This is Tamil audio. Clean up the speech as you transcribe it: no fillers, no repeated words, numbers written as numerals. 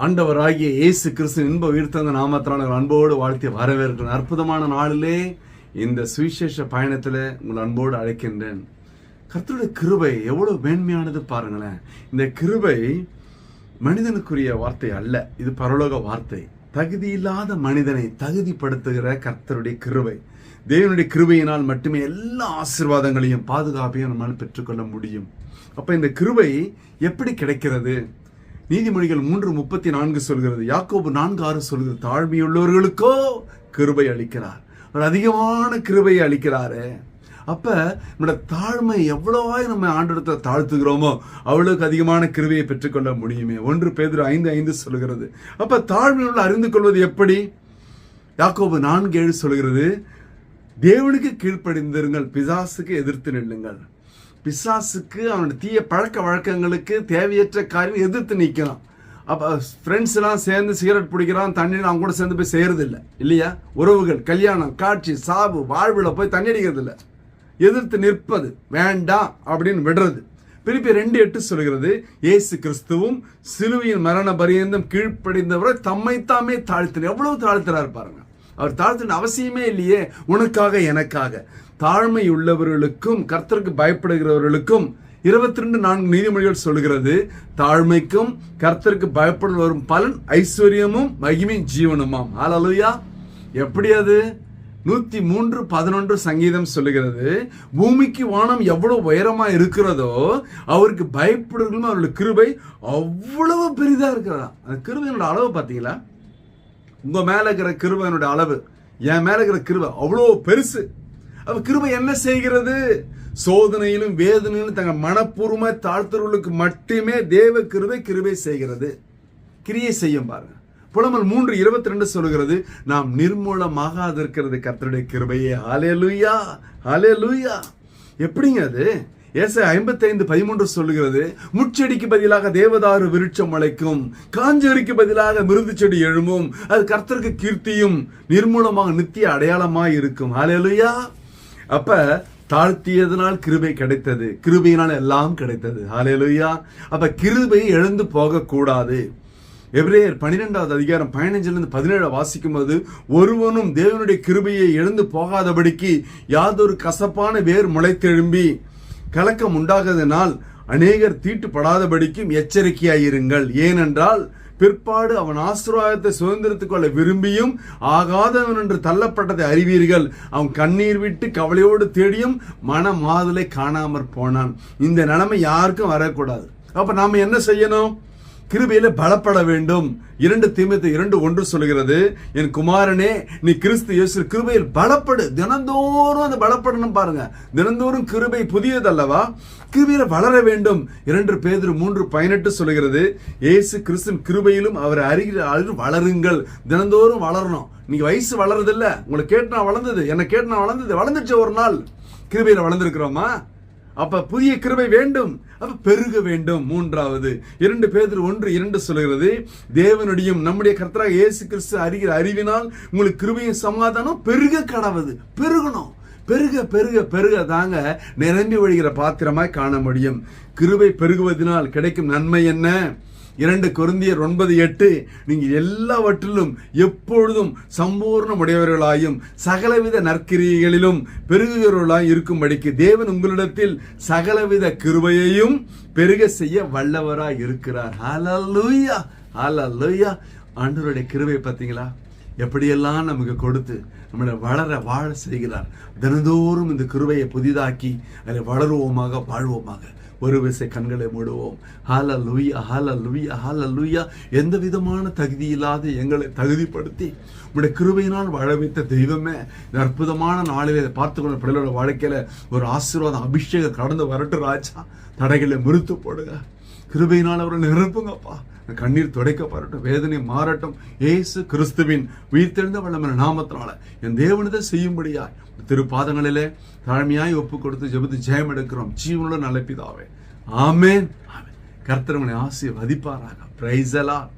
ஆண்டவராகிய இயேசு கிறிஸ்து இன்ப உயிர்த்தெழுந்த நாமத்தினால அன்போடு வாழ்த்தி வரவேற்கிறேன். அற்புதமான நாளிலே இந்த சுவிசேஷ பயணத்தில் உங்கள் அன்போடு அழைக்கின்றேன். கர்த்தருடைய கிருபை எவ்வளவு மேன்மையானது பாருங்களேன். இந்த கிருபை மனிதனுக்குரிய வார்த்தை அல்ல, இது பரலோக வார்த்தை. தகுதி இல்லாத மனிதனை தகுதிப்படுத்துகிற கர்த்தருடைய கிருபை. தேவனுடைய கிருபையினால் மட்டுமே எல்லா ஆசீர்வாதங்களையும் பாதுகாப்பையும் நம்மால் பெற்றுக்கொள்ள முடியும். அப்ப இந்த கிருபை எப்படி கிடைக்கிறது? நீதிமொழிகள் 3:34 சொல்கிறது, யாக்கோபு 4:6 சொல்கிறது, தாழ்மையுள்ளவர்களுக்கோ கிருபை அளிக்கிறார். ஒரு அதிகமான கிருபையை அளிக்கிறாரு. அப்ப நம்மளோட தாழ்மை எவ்வளவாய் நம்ம ஆண்டவரை தாழ்த்துகிறோமோ அவ்வளவுக்கு அதிகமான கிருபையை பெற்றுக்கொள்ள முடியுமே. 1 பேதுரு 5:5 சொல்கிறது. அப்ப தாழ்மையுள்ள அறிந்து கொள்வது எப்படி? யாக்கோபு 4:7 சொல்கிறது, தேவனுக்கு கீழ்ப்படிந்திருங்கள், பிசாசுக்கு எதிர்த்து நில்லுங்கள். பிசாசுக்கு அவனுடைய தீய பழக்க வழக்கங்களுக்கு தேவையற்ற காரியம் எதிர்த்து நிற்கிறான். அப்போ ஃப்ரெண்ட்ஸ் எல்லாம் சேர்ந்து சிகரெட் பிடிக்கிறான், தண்ணீர் அவங்க கூட சேர்ந்து போய் செய்யறது இல்லை இல்லையா? உறவுகள், கல்யாணம், காட்சி, சாவு, வாழ்வில் போய் தண்ணி அடிக்கிறது இல்லை. எதிர்த்து நிற்பது, வேண்டாம் அப்படின்னு விடுறது. பிலிப்பியர் 2:8 சொல்கிறது, இயேசு கிறிஸ்துவும் சிலுவையின் மரண பரியந்தம் கீழ்ப்படிந்தவரை தம்மைத்தாமே தாழ்த்தினார். எவ்வளவு தாழ்த்துறாரு பாருங்க. அவர் தாழ்த்தின அவசியமே இல்லையே. உனக்காக எனக்காக தாழ்மை உள்ளவர்களுக்கும் கர்த்தருக்கு பயப்படுகிறவர்களுக்கும் 22:4 நீதிமொழிகள் சொல்கிறது, தாழ்மைக்கும் கர்த்தருக்கு பயப்பட வரும் பலன் ஐஸ்வர்யமும் மகிமையும் ஜீவனுமாம். ஹல்லேலூயா. எப்படி அது? 103:11 சங்கீதம் சொல்லுகிறது, பூமிக்கு வானம் எவ்வளவு உயரமா இருக்கிறதோ அவருக்கு பயப்படுறவர்களும் அவருடைய கிருபை அவ்வளவு பெரிதா இருக்கிறதா. அந்த கிருபையோட அளவு பார்த்தீங்களா? உங்க மேல இருக்கிற கிருபையோட அளவு, என் மேல இருக்கிற கிருபை அவ்வளோ பெருசு. அப்ப கிருபை என்ன செய்கிறது? சோதனையிலும் வேதனையிலும் தங்கள் மனப்பூர்வமா தாழ்த்தவர்களுக்கு மட்டுமே தேவ கிருபை செய்கிறது, கிரியை செய்யும். பாருங்க, புலம்பல் 3:22 சொல்கிறது, நாம் நிர்மூலமாக இருக்கிறது கர்த்தருடைய கிருபையே. ஹல்லேலூயா, ஹல்லேலூயா. எப்படிங்க அது? ஏசாயா 55:13 சொல்லுகிறது, முட்செடிக்கு பதிலாக தேவதாரு விருட்சம் முளைக்கும், காஞ்சோரிக்கு பதிலாக மிருது செடி எழும்பும், அது கர்த்தருக்கு கீர்த்தியும் நிர்மூலமாக நித்திய அடையாளமாய் இருக்கும். ஹல்லேலூயா. அப்ப தாழ்த்தியதனால் கிருபை கிடைத்தது, கிருபையினால் எல்லாம் கிடைத்தது. ஹல்லேலூயா. அப்ப கிருபை எழுந்து போக கூடாது. எபிரேயர் 12:15-17 வாசிக்கும் போது, ஒருவனும் தேவனுடைய கிருபையை எழுந்து போகாதபடிக்கு யாதொரு கசப்பான வேர் முளைத்தெழும்பி கலக்கம் உண்டாகதனால் அநேகர் தீட்டுப்படாதபடிக்கும் எச்சரிக்கையாயிருங்கள். ஏனென்றால் பிற்பாடு அவன் ஆசீர்வாதத்தை சுதந்திரத்துக் கொள்ள விரும்பியும் ஆகாதவன் என்று தள்ளப்பட்டதை அறிவீர்கள். அவன் கண்ணீர் விட்டு கவலையோடு தேடியும் மன மாதலை காணாமற் போனான். இந்த நிலைமை யாருக்கும் வரக்கூடாது. அப்ப நாம என்ன செய்யணும்? கிருபையில பலப்பட வேண்டும். 2 தீமோத்தேயு 2:1 சொல்கிறது, என் குமாரனே நீ கிறிஸ்து இயேசு கிருபையில் பலப்படு. தினந்தோறும் அது பலப்படணும். பாருங்க, தினந்தோறும் கிருபை புதியதல்லவா? கிருபையில வளர வேண்டும். 2 பேதுரு 3:18 சொல்கிறது, இயேசு கிறிஸ்துவின் கிருபையிலும் அவர் அறிகிற வளருங்கள். தினந்தோறும் வளரணும். நீங்க வயசு வளருது இல்ல, உங்களை கேட்டு நான் வளர்ந்தது, என்ன கேட்டு நான் வளர்ந்தது, வளர்ந்துச்சு. ஒரு நாள் கிருபையில வளர்ந்துருக்கிறோமா? அப்ப புதிய கிருபை வேண்டும், அப்ப பெருக வேண்டும். 3வது 2 பேதுரு 1:2 சொல்கிறது, தேவனுடைய நம்முடைய கர்த்தராகிய இயேசு கிறிஸ்து அறிகிற அறிவினால் உங்களுக்கு கிருபையும் சமாதானம் பெருக கடவுது. பெருகணும். பெருக பெருக பெருக தாங்க நிரம்பி வழிகிற பாத்திரமாய் காண முடியும். கிருபை பெருகுவதனால் கிடைக்கும் நன்மை என்ன? 2 கொரிந்தியர் 9:8, நீங்கள் எல்லாவற்றிலும் எப்பொழுதும் சம்பூர்ணமுடையவர்களாயும் சகலவித நற்கிரியைகளிலும் பெருகுகிறவர்களாய் இருக்கும்படிக்கு தேவன் உங்களிடத்தில் சகலவித கிருபையையும் பெருக செய்ய வல்லவராய் இருக்கிறார். ஹல்லேலூயா, ஹல்லேலூயா. ஆண்டவருடைய கிருபை பார்த்தீங்களா? எப்படியெல்லாம் நமக்கு கொடுத்து நம்மளை வளர வாழ செய்கிறார். தினந்தோறும் இந்த கிருபையை புதிதாக்கி அதில் வளருவோமாக, வாழ்வோமாக. ஒரு விசை கண்களை மூடுவோம். ஹல்லேலூயா, ஹல்லேலூயா, ஹல்லேலூயா. எந்த விதமான தகுதி இல்லாத எங்களை தகுதிப்படுத்தி உங்களுடைய கிருபையினால் வாழ வைத்த தெய்வமே, இந்த அற்புதமான நாளிலே பார்த்துக்கொண்ட பிள்ளைகளோட வாழ்க்கையில ஒரு ஆசீர்வாதம், அபிஷேகம் கடந்து வரட்டும் ராஜா. தடைகளை முறித்து போடுங்க. கிருபையினால் அவரை நிரப்புங்கப்பா. கண்ணீர் துடைக்கப்படட்டும், வேதனை மாறட்டும். இயேசு கிறிஸ்துவின் உயிர்த்தெழுந்த வல்லமையான நாமத்தினால என் தேவனதை செய்யும்படியாய் திருப்பாதங்களிலே தாழ்மையாய் ஒப்பு கொடுத்து ஜெபித்து ஜெயம் எடுக்கிறோம். ஜீவனுள்ள நல்ல பிதாவே, ஆமென். கர்த்தர் உங்களை ஆசீர்வதிப்பாராக. Praise the Lord.